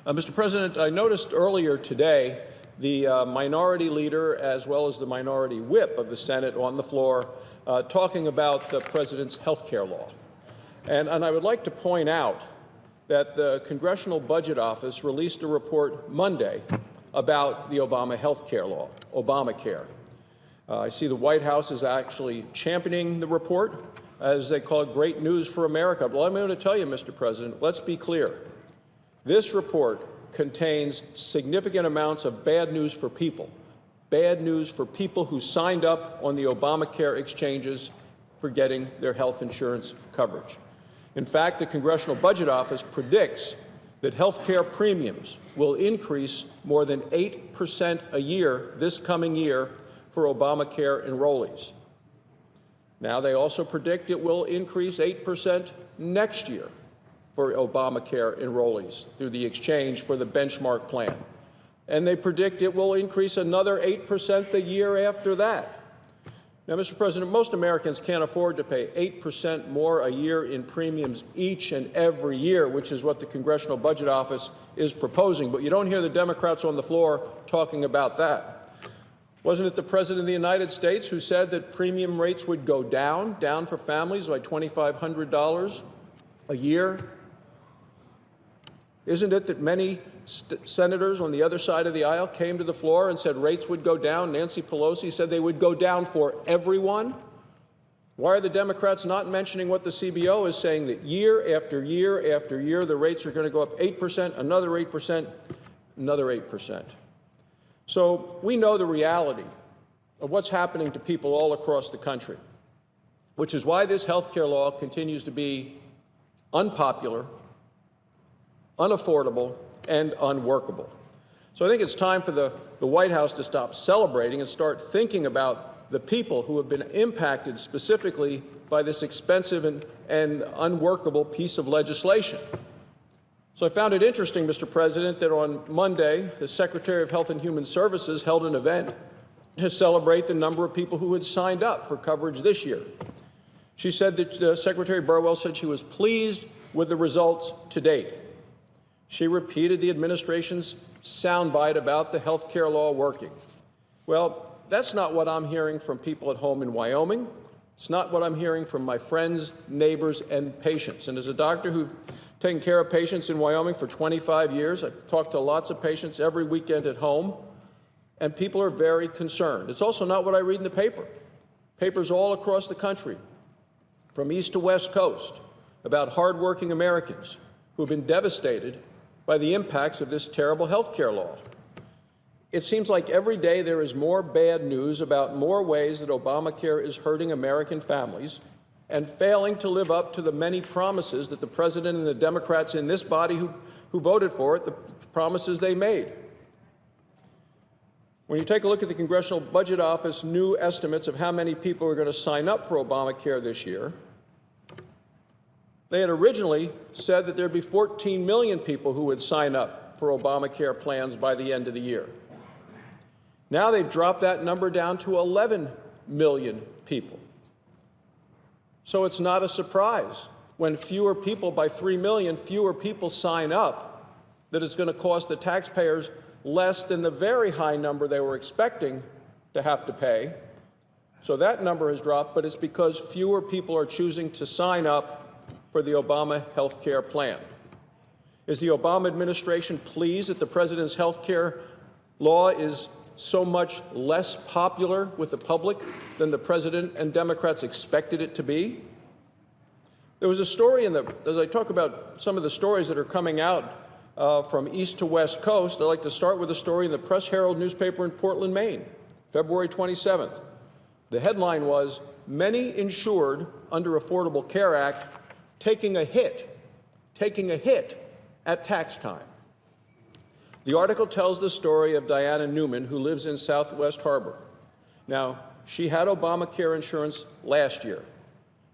Mr. President, I noticed earlier today the minority leader as well as the minority whip of the Senate on the floor talking about the president's health care law. And I would like to point out that the Congressional Budget Office released a report Monday about the Obama health care law, Obamacare. I see the White House is actually championing the report, as they call it, great news for America. Well, I'm going to tell you, Mr. President, let's be clear. This report contains significant amounts of bad news for people who signed up on the Obamacare exchanges for getting their health insurance coverage. In fact, the Congressional Budget Office predicts that health care premiums will increase more than 8% a year this coming year for Obamacare enrollees. Now, they also predict it will increase 8% next year for Obamacare enrollees through the exchange for the benchmark plan. And they predict it will increase another 8% the year after that. Now, Mr. President, most Americans can't afford to pay 8% more a year in premiums each and every year, which is what the Congressional Budget Office is proposing. But you don't hear the Democrats on the floor talking about that. Wasn't it the President of the United States who said that premium rates would go down for families by $2,500 a year? Isn't it that many senators on the other side of the aisle came to the floor and said rates would go down? Nancy Pelosi said they would go down for everyone. Why are the Democrats not mentioning what the CBO is saying, that year after year after year the rates are going to go up 8%, another 8%, another 8%? So we know the reality of what's happening to people all across the country, which is why this health care law continues to be unpopular, unaffordable, and unworkable. So I think it's time for the White House to stop celebrating and start thinking about the people who have been impacted specifically by this expensive and unworkable piece of legislation. So I found it interesting, Mr. President, that on Monday, the Secretary of Health and Human Services held an event to celebrate the number of people who had signed up for coverage this year. She said that Secretary Burwell said she was pleased with the results to date. She repeated the administration's soundbite about the health care law working. Well, that's not what I'm hearing from people at home in Wyoming. It's not what I'm hearing from my friends, neighbors, and patients. And as a doctor who's taken care of patients in Wyoming for 25 years, I've talked to lots of patients every weekend at home, and people are very concerned. It's also not what I read in the paper. Papers all across the country, from east to west coast, about hardworking Americans who have been devastated by the impacts of this terrible health care law. It seems like every day there is more bad news about more ways that Obamacare is hurting American families and failing to live up to the many promises that the President and the Democrats in this body who voted for it, the promises they made. When you take a look at the Congressional Budget Office new estimates of how many people are going to sign up for Obamacare this year, they had originally said that there'd be 14 million people who would sign up for Obamacare plans by the end of the year. Now they've dropped that number down to 11 million people. So it's not a surprise when fewer people, by 3 million, fewer people sign up, that it's going to cost the taxpayers less than the very high number they were expecting to have to pay. So that number has dropped, but it's because fewer people are choosing to sign up for the Obama health care plan. Is the Obama administration pleased that the president's health care law is so much less popular with the public than the president and Democrats expected it to be? There was a story as I talk about some of the stories that are coming out from east to west coast, I'd like to start with a story in the Press Herald newspaper in Portland, Maine, February 27th. The headline was, "Many insured under Affordable Care Act taking a hit at tax time." The article tells the story of Diana Newman, who lives in Southwest Harbor. Now, she had Obamacare insurance last year.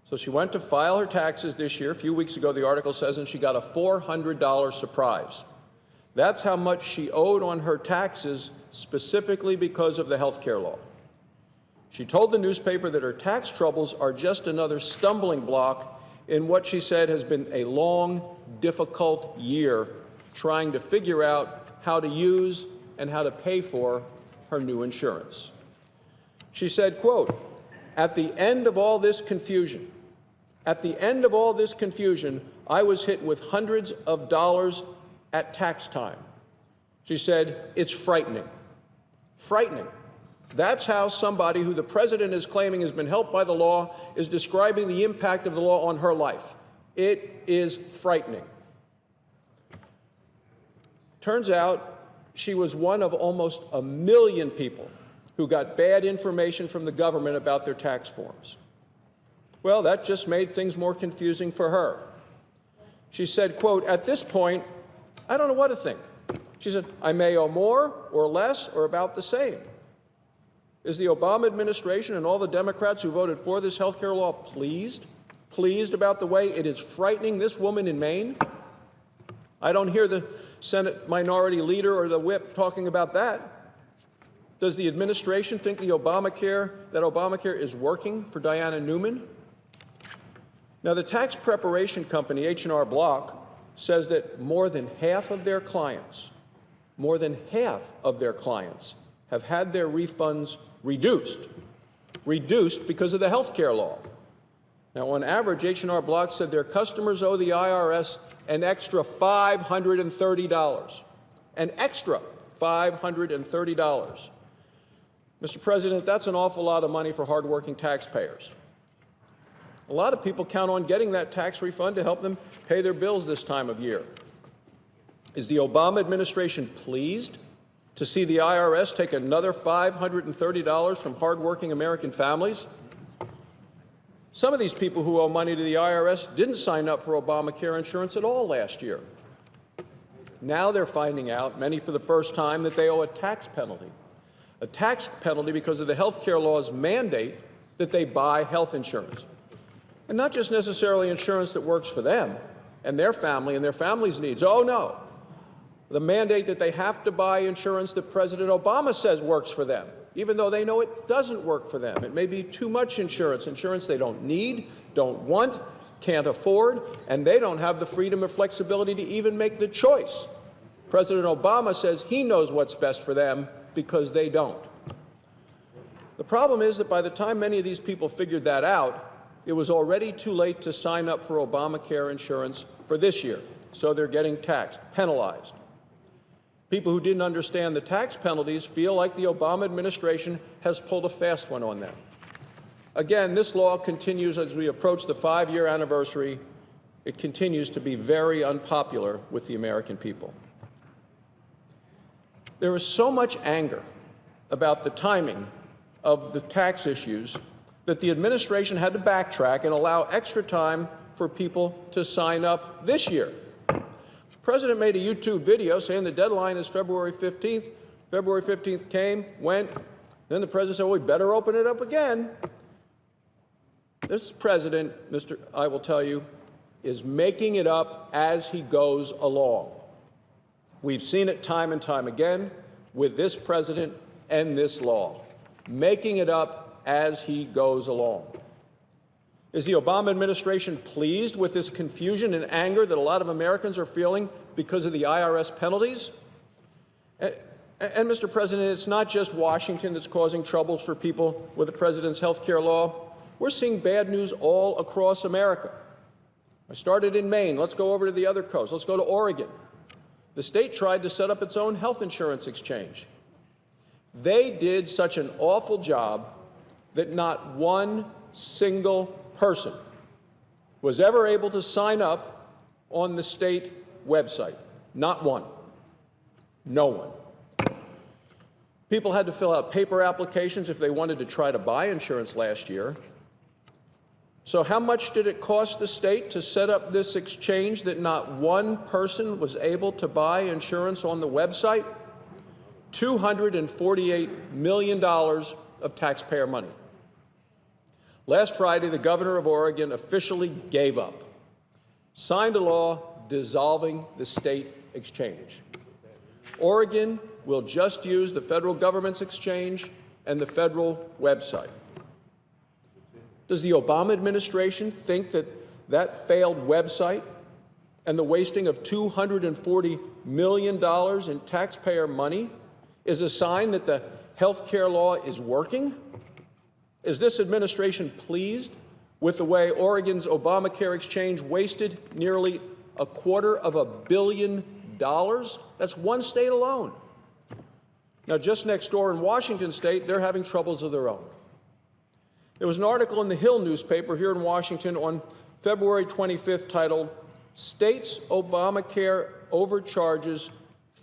So she went to file her taxes this year. A few weeks ago, the article says, and she got a $400 surprise. That's how much she owed on her taxes specifically because of the health care law. She told the newspaper that her tax troubles are just another stumbling block in what she said has been a long, difficult year trying to figure out how to use and how to pay for her new insurance. She said, quote, "At the end of all this confusion, I was hit with hundreds of dollars at tax time." She said, "It's frightening." Frightening. That's how somebody who the president is claiming has been helped by the law is describing the impact of the law on her life. It is frightening. Turns out she was one of almost 1 million people who got bad information from the government about their tax forms. Well, that just made things more confusing for her. She said, quote, "At this point, I don't know what to think." She said, "I may owe more or less or about the same." Is the Obama administration and all the Democrats who voted for this health care law pleased about the way it is frightening this woman in Maine? I don't hear the Senate Minority Leader or the whip talking about that. Does the administration think that Obamacare is working for Diana Newman? Now, the tax preparation company H&R Block says that more than half of their clients have had their refunds reduced because of the health care law. Now, on average, H&R Block said their customers owe the IRS an extra $530. An extra $530. Mr. President, that's an awful lot of money for hardworking taxpayers. A lot of people count on getting that tax refund to help them pay their bills this time of year. Is the Obama administration pleased to see the IRS take another $530 from hardworking American families? Some of these people who owe money to the IRS didn't sign up for Obamacare insurance at all last year. Now they're finding out, many for the first time, that they owe a tax penalty. A tax penalty because of the health care law's mandate that they buy health insurance. And not just necessarily insurance that works for them and their family and their family's needs. Oh, no. The mandate that they have to buy insurance that President Obama says works for them, even though they know it doesn't work for them. It may be too much insurance they don't need, don't want, can't afford, and they don't have the freedom or flexibility to even make the choice. President Obama says he knows what's best for them because they don't. The problem is that by the time many of these people figured that out, it was already too late to sign up for Obamacare insurance for this year, so they're getting taxed, penalized. People who didn't understand the tax penalties feel like the Obama administration has pulled a fast one on them. Again, this law continues as we approach the 5-year anniversary. It continues to be very unpopular with the American people. There is so much anger about the timing of the tax issues that the administration had to backtrack and allow extra time for people to sign up this year. The president made a YouTube video saying the deadline is February 15th. February 15th came, went. Then the president said, well, we better open it up again. This president, I will tell you, is making it up as he goes along. We've seen it time and time again with this president and this law, making it up as he goes along. Is the Obama administration pleased with this confusion and anger that a lot of Americans are feeling because of the IRS penalties? And Mr. President, it's not just Washington that's causing troubles for people with the president's health care law. We're seeing bad news all across America. I started in Maine. Let's go over to the other coast. Let's go to Oregon. The state tried to set up its own health insurance exchange. They did such an awful job that not one single person was ever able to sign up on the state website. Not one. No one. People had to fill out paper applications if they wanted to try to buy insurance last year. So how much did it cost the state to set up this exchange that not one person was able to buy insurance on the website? $248 million of taxpayer money. Last Friday, the governor of Oregon officially gave up, signed a law dissolving the state exchange. Oregon will just use the federal government's exchange and the federal website. Does the Obama administration think that that failed website and the wasting of $240 million in taxpayer money is a sign that the health care law is working? Is this administration pleased with the way Oregon's Obamacare exchange wasted nearly $250 million? That's one state alone. Now, just next door in Washington state, they're having troubles of their own. There was an article in the Hill newspaper here in Washington on February 25th titled, "States Obamacare Overcharges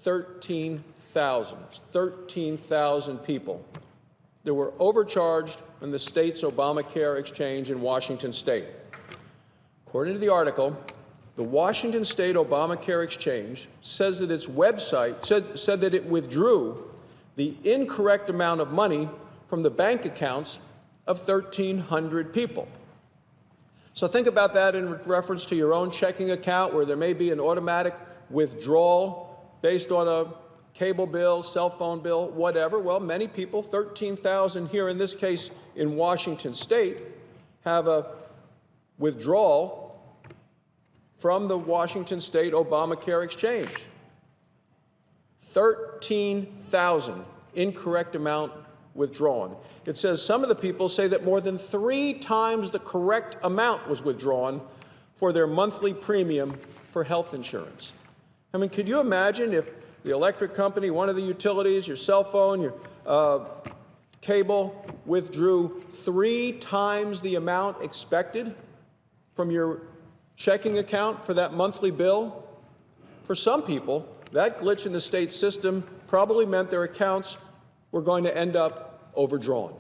13,000. 13,000 people that were overcharged in the state's Obamacare exchange in Washington state. According to the article, the Washington State Obamacare Exchange says that its website said that it withdrew the incorrect amount of money from the bank accounts of 1,300 people. So think about that in reference to your own checking account, where there may be an automatic withdrawal based on a cable bill, cell phone bill, whatever. Well, many people, 13,000 here in this case in Washington state, have a withdrawal from the Washington State Obamacare exchange. 13,000 incorrect amount withdrawn. It says some of the people say that more than 3 times the correct amount was withdrawn for their monthly premium for health insurance. I mean, could you imagine if the electric company, one of the utilities, your cell phone, your cable, withdrew 3 times the amount expected from your checking account for that monthly bill? For some people, that glitch in the state system probably meant their accounts were going to end up overdrawn.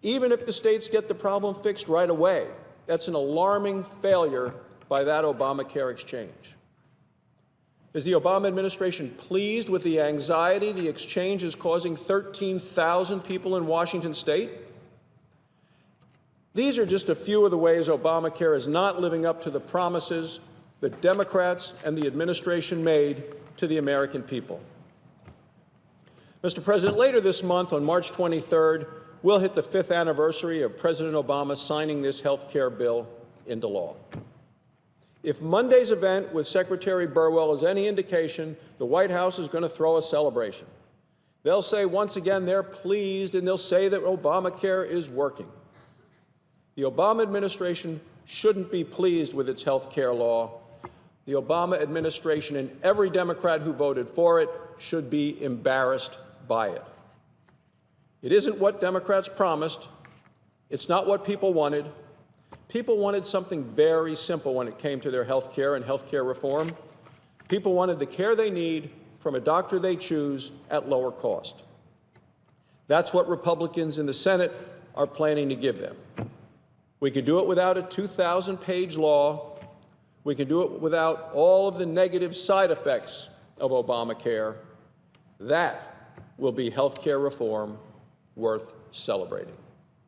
Even if the states get the problem fixed right away, that's an alarming failure by that Obamacare exchange. Is the Obama administration pleased with the anxiety the exchange is causing 13,000 people in Washington state? These are just a few of the ways Obamacare is not living up to the promises that Democrats and the administration made to the American people. Mr. President, later this month, on March 23rd, we'll hit the 5th anniversary of President Obama signing this health care bill into law. If Monday's event with Secretary Burwell is any indication, the White House is going to throw a celebration. They'll say once again they're pleased, and they'll say that Obamacare is working. The Obama administration shouldn't be pleased with its health care law. The Obama administration and every Democrat who voted for it should be embarrassed by it. It isn't what Democrats promised. It's not what people wanted. People wanted something very simple when it came to their health care and health care reform. People wanted the care they need from a doctor they choose at lower cost. That's what Republicans in the Senate are planning to give them. We could do it without a 2,000-page law. We can do it without all of the negative side effects of Obamacare. That will be health care reform worth celebrating.